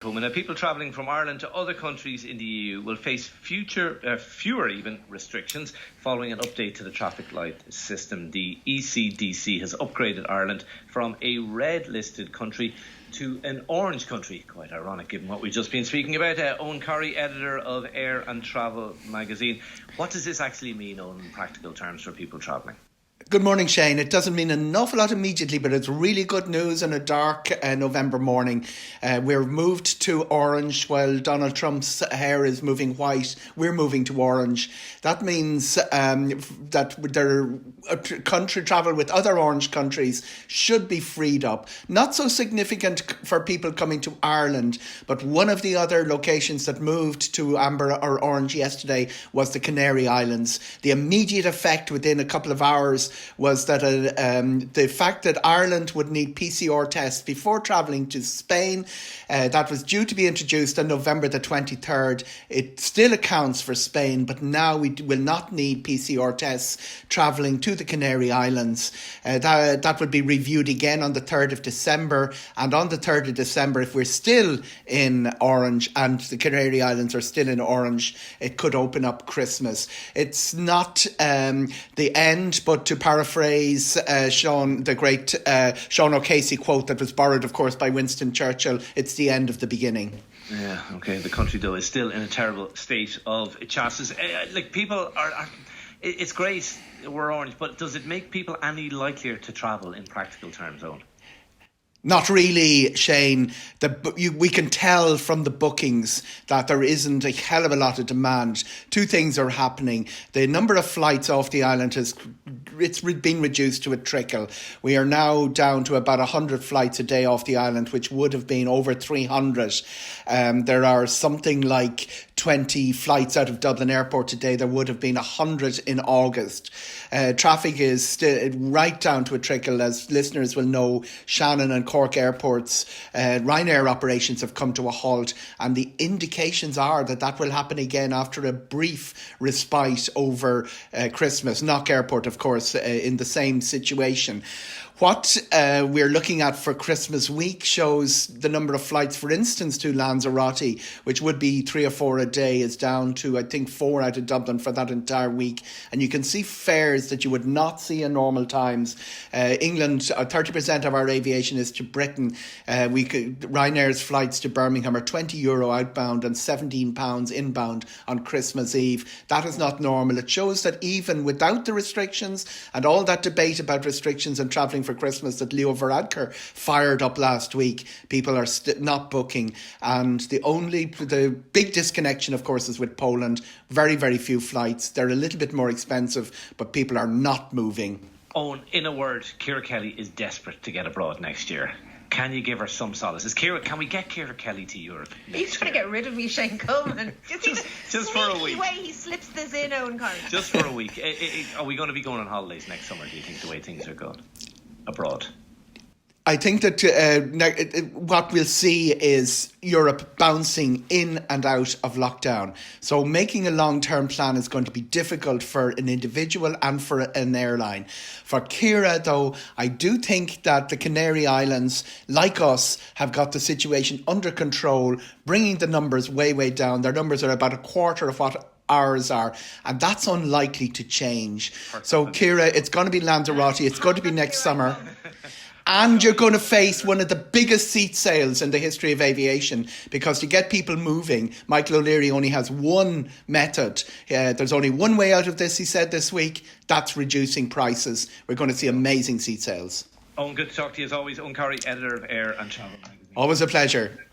Now, people travelling from Ireland to other countries in the EU will face fewer even restrictions following an update to the traffic light system. The ECDC has upgraded Ireland from a red-listed country to an orange country. Quite ironic, given what we've just been speaking about. Eoghan Corry, editor of Air and Travel magazine. What does this actually mean in practical terms for people travelling? Good morning, Shane. It doesn't mean an awful lot immediately, but it's really good news on a dark November morning. We're moved to orange while Donald Trump's hair is moving white. We're moving to orange. That means that country travel with other orange countries should be freed up. Not so significant for people coming to Ireland, but one of the other locations that moved to amber or orange yesterday was the Canary Islands. The immediate effect within a couple of hours was that the fact that Ireland would need PCR tests before travelling to Spain, that was due to be introduced on November the 23rd. It still accounts for Spain, but now we will not need PCR tests travelling to the Canary Islands. That would be reviewed again on the 3rd of December. And on the 3rd of December, if we're still in orange and the Canary Islands are still in orange, it could open up Christmas. It's not the end, but to paraphrase the great Sean O'Casey quote that was borrowed, of course, by Winston Churchill, it's the end of the beginning. Yeah, okay. The country, though, is still in a terrible state of chassis. People are... It's great we're orange, but does it make people any likelier to travel in practical terms, Owen? Not really, Shane. We can tell from the bookings that there isn't a hell of a lot of demand. Two things are happening. The number of flights off the island it's been reduced to a trickle. We are now down to about 100 flights a day off the island, which would have been over 300. There are something like 20 flights out of Dublin Airport today. There would have been 100 in August. Traffic is still right down to a trickle. As listeners will know, Shannon and Cork airports, Ryanair operations have come to a halt, and the indications are that will happen again after a brief respite over Christmas. Knock Airport, of course, in the same situation. What we're looking at for Christmas week shows the number of flights, for instance, to Lanzarote, which would be 3 or 4 a day, is down to, I think, 4 out of Dublin for that entire week. And you can see fares that you would not see in normal times. England, 30% of our aviation is to Britain. Ryanair's flights to Birmingham are €20 outbound and £17 inbound on Christmas Eve. That is not normal. It shows that even without the restrictions and all that debate about restrictions and travelling for Christmas that Leo Varadkar fired up last week, people are not booking. And the big disconnection, of course, is with Poland. Very, very few flights. They're a little bit more expensive, but people are not moving. Owen, in a word, Ciara Kelly is desperate to get abroad next year. Can you give her some solace? Can we get Ciara Kelly to Europe? He's trying to get rid of me, Shane Coleman. just for a week. Way he slips this in, Owen Corry. Just for a week. Are we going to be going on holidays next summer, do you think, the way things are going abroad? I think that what we'll see is Europe bouncing in and out of lockdown. So making a long-term plan is going to be difficult for an individual and for an airline. For Ciara, though, I do think that the Canary Islands, like us, have got the situation under control, bringing the numbers way, way down. Their numbers are about a quarter of what ours are, and that's unlikely to change. So Ciara, it's going to be Lanzarote, it's going to be next summer. And you're going to face one of the biggest seat sales in the history of aviation, because to get people moving, Michael O'Leary only has one method. There's only one way out of this, he said this week. That's reducing prices. We're going to see amazing seat sales. Owen, good to talk to you as always. Owen Corry, editor of Air and Travel magazine. Always a pleasure.